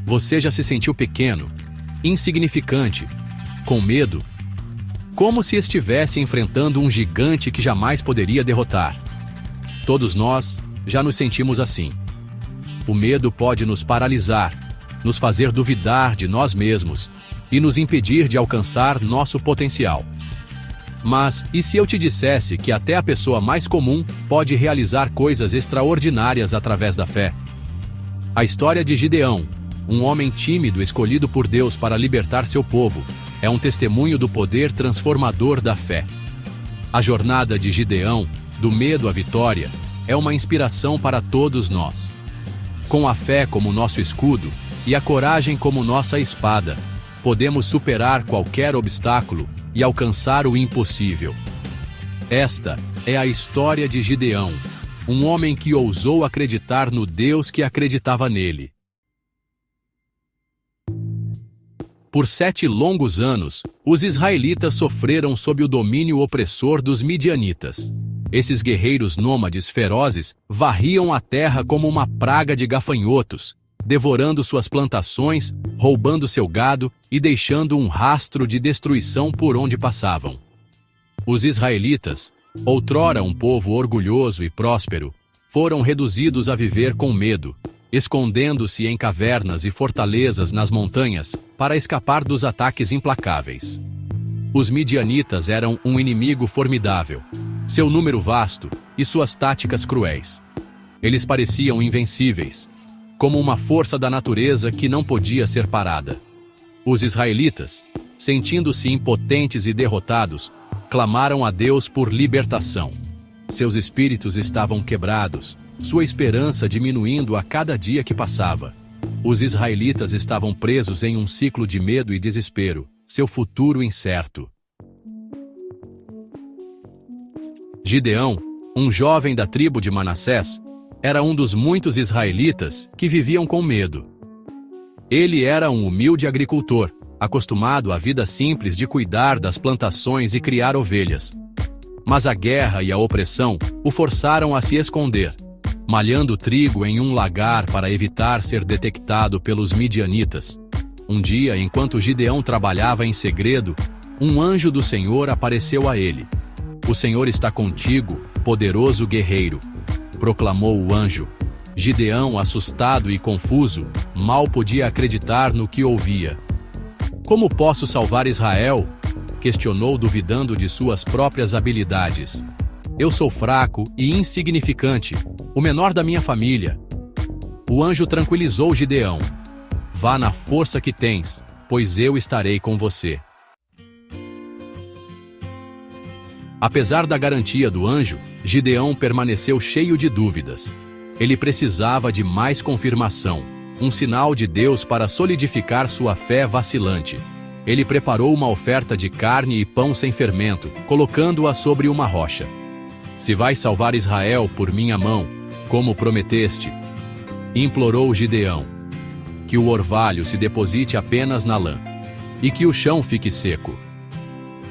Você já se sentiu pequeno, insignificante, com medo? Como se estivesse enfrentando um gigante que jamais poderia derrotar. Todos nós já nos sentimos assim. O medo pode nos paralisar, nos fazer duvidar de nós mesmos e nos impedir de alcançar nosso potencial. Mas e se eu te dissesse que até a pessoa mais comum pode realizar coisas extraordinárias através da fé? A história de Gideão, um homem tímido escolhido por Deus para libertar seu povo, é um testemunho do poder transformador da fé. A jornada de Gideão, do medo à vitória, é uma inspiração para todos nós. Com a fé como nosso escudo e a coragem como nossa espada, podemos superar qualquer obstáculo e alcançar o impossível. Esta é a história de Gideão, um homem que ousou acreditar no Deus que acreditava nele. Por 7 longos anos, os israelitas sofreram sob o domínio opressor dos midianitas. Esses guerreiros nômades ferozes varriam a terra como uma praga de gafanhotos, devorando suas plantações, roubando seu gado e deixando um rastro de destruição por onde passavam. Os israelitas, outrora um povo orgulhoso e próspero, foram reduzidos a viver com medo, escondendo-se em cavernas e fortalezas nas montanhas para escapar dos ataques implacáveis. Os midianitas eram um inimigo formidável, seu número vasto e suas táticas cruéis. Eles pareciam invencíveis, como uma força da natureza que não podia ser parada. Os israelitas, sentindo-se impotentes e derrotados, clamaram a Deus por libertação. Seus espíritos estavam quebrados, sua esperança diminuindo a cada dia que passava. Os israelitas estavam presos em um ciclo de medo e desespero, seu futuro incerto. Gideão, um jovem da tribo de Manassés, era um dos muitos israelitas que viviam com medo. Ele era um humilde agricultor, acostumado à vida simples de cuidar das plantações e criar ovelhas. Mas a guerra e a opressão o forçaram a se esconder, malhando trigo em um lagar para evitar ser detectado pelos midianitas. Um dia, enquanto Gideão trabalhava em segredo, um anjo do Senhor apareceu a ele. "O Senhor está contigo, poderoso guerreiro", proclamou o anjo. Gideão, assustado e confuso, mal podia acreditar no que ouvia. "Como posso salvar Israel?", questionou, duvidando de suas próprias habilidades. "Eu sou fraco e insignificante, o menor da minha família." O anjo tranquilizou Gideão. "Vá na força que tens, pois eu estarei com você." Apesar da garantia do anjo, Gideão permaneceu cheio de dúvidas. Ele precisava de mais confirmação, um sinal de Deus para solidificar sua fé vacilante. Ele preparou uma oferta de carne e pão sem fermento, colocando-a sobre uma rocha. "Se vais salvar Israel por minha mão, como prometeste", implorou Gideão, "que o orvalho se deposite apenas na lã, e que o chão fique seco."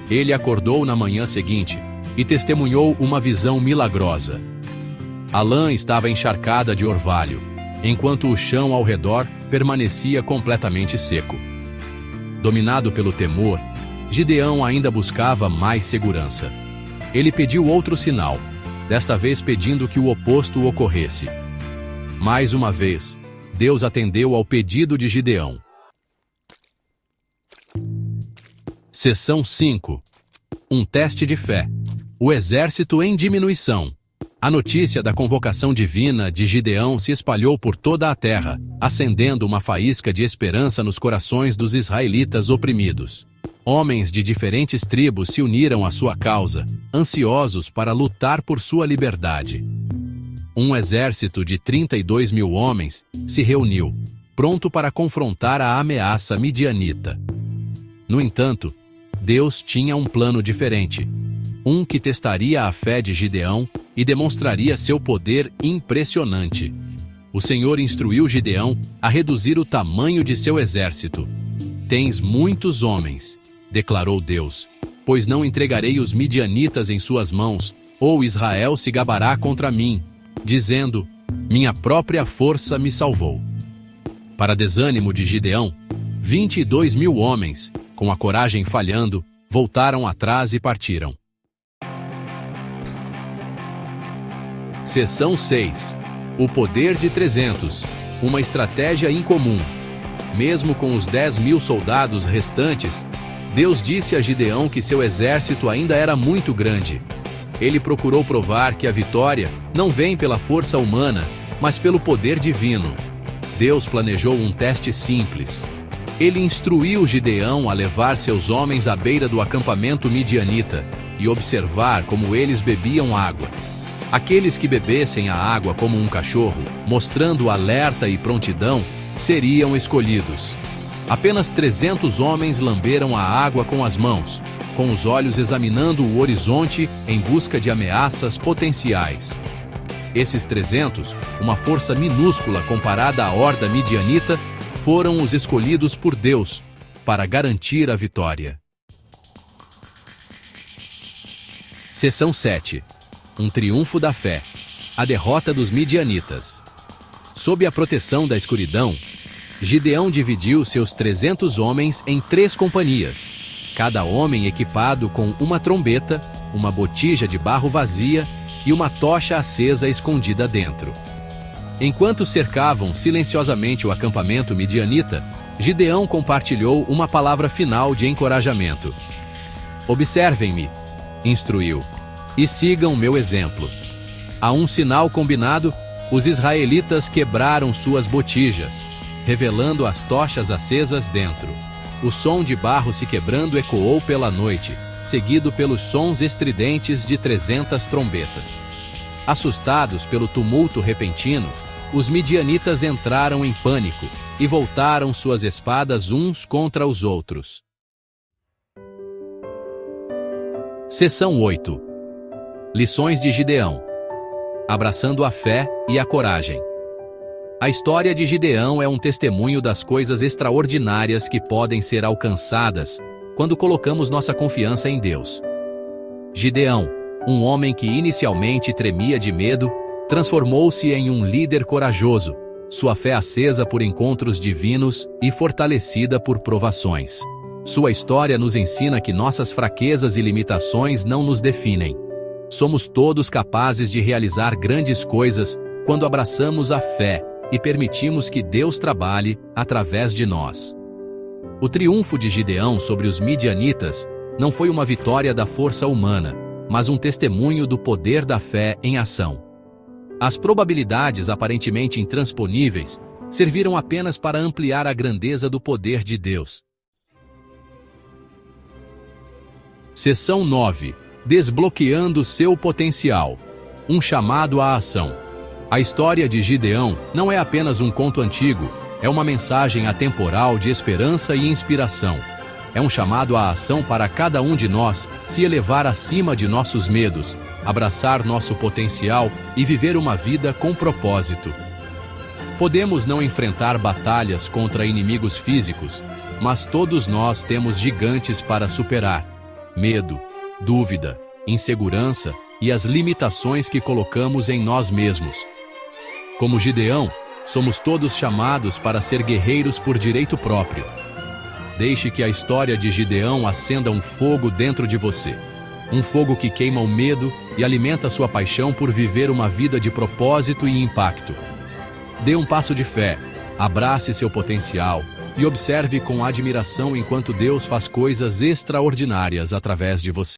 Ele acordou na manhã seguinte e testemunhou uma visão milagrosa. A lã estava encharcada de orvalho, enquanto o chão ao redor permanecia completamente seco. Dominado pelo temor, Gideão ainda buscava mais segurança. Ele pediu outro sinal, desta vez pedindo que o oposto ocorresse. Mais uma vez, Deus atendeu ao pedido de Gideão. Seção 5. Um teste de fé. O exército em diminuição. A notícia da convocação divina de Gideão se espalhou por toda a terra, acendendo uma faísca de esperança nos corações dos israelitas oprimidos. Homens de diferentes tribos se uniram à sua causa, ansiosos para lutar por sua liberdade. Um exército de 32 mil homens se reuniu, pronto para confrontar a ameaça midianita. No entanto, Deus tinha um plano diferente, um que testaria a fé de Gideão e demonstraria seu poder impressionante. O Senhor instruiu Gideão a reduzir o tamanho de seu exército. "Tens muitos homens", declarou Deus, "pois não entregarei os midianitas em suas mãos, ou Israel se gabará contra mim, dizendo: minha própria força me salvou." Para desânimo de Gideão, 22.000 homens, com a coragem falhando, voltaram atrás e partiram. Seção 6. O poder de 300. Uma estratégia incomum. Mesmo com os 10.000 soldados restantes, Deus disse a Gideão que seu exército ainda era muito grande. Ele procurou provar que a vitória não vem pela força humana, mas pelo poder divino. Deus planejou um teste simples. Ele instruiu Gideão a levar seus homens à beira do acampamento midianita e observar como eles bebiam água. Aqueles que bebessem a água como um cachorro, mostrando alerta e prontidão, seriam escolhidos. Apenas 300 homens lamberam a água com as mãos, com os olhos examinando o horizonte em busca de ameaças potenciais. Esses 300, uma força minúscula comparada à horda midianita, foram os escolhidos por Deus para garantir a vitória. Seção 7. Um triunfo da fé. A derrota dos midianitas. Sob a proteção da escuridão, Gideão dividiu seus 300 homens em 3 companhias, cada homem equipado com uma trombeta, uma botija de barro vazia e uma tocha acesa escondida dentro. Enquanto cercavam silenciosamente o acampamento midianita, Gideão compartilhou uma palavra final de encorajamento. "Observem-me", instruiu, "e sigam meu exemplo." A um sinal combinado, os israelitas quebraram suas botijas, revelando as tochas acesas dentro. O som de barro se quebrando ecoou pela noite, seguido pelos sons estridentes de 300 trombetas. Assustados pelo tumulto repentino, os midianitas entraram em pânico e voltaram suas espadas uns contra os outros. Seção 8. Lições de Gideão. Abraçando a fé e a coragem. A história de Gideão é um testemunho das coisas extraordinárias que podem ser alcançadas quando colocamos nossa confiança em Deus. Gideão, um homem que inicialmente tremia de medo, transformou-se em um líder corajoso, sua fé acesa por encontros divinos e fortalecida por provações. Sua história nos ensina que nossas fraquezas e limitações não nos definem. Somos todos capazes de realizar grandes coisas quando abraçamos a fé e permitimos que Deus trabalhe através de nós. O triunfo de Gideão sobre os midianitas não foi uma vitória da força humana, mas um testemunho do poder da fé em ação. As probabilidades aparentemente intransponíveis serviram apenas para ampliar a grandeza do poder de Deus. Seção 9. Desbloqueando seu potencial. Um chamado à ação. A história de Gideão não é apenas um conto antigo, é uma mensagem atemporal de esperança e inspiração. É um chamado à ação para cada um de nós se elevar acima de nossos medos, abraçar nosso potencial e viver uma vida com propósito. Podemos não enfrentar batalhas contra inimigos físicos, mas todos nós temos gigantes para superar: medo, dúvida, insegurança e as limitações que colocamos em nós mesmos. Como Gideão, somos todos chamados para ser guerreiros por direito próprio. Deixe que a história de Gideão acenda um fogo dentro de você. Um fogo que queima o medo e alimenta sua paixão por viver uma vida de propósito e impacto. Dê um passo de fé, abrace seu potencial e observe com admiração enquanto Deus faz coisas extraordinárias através de você.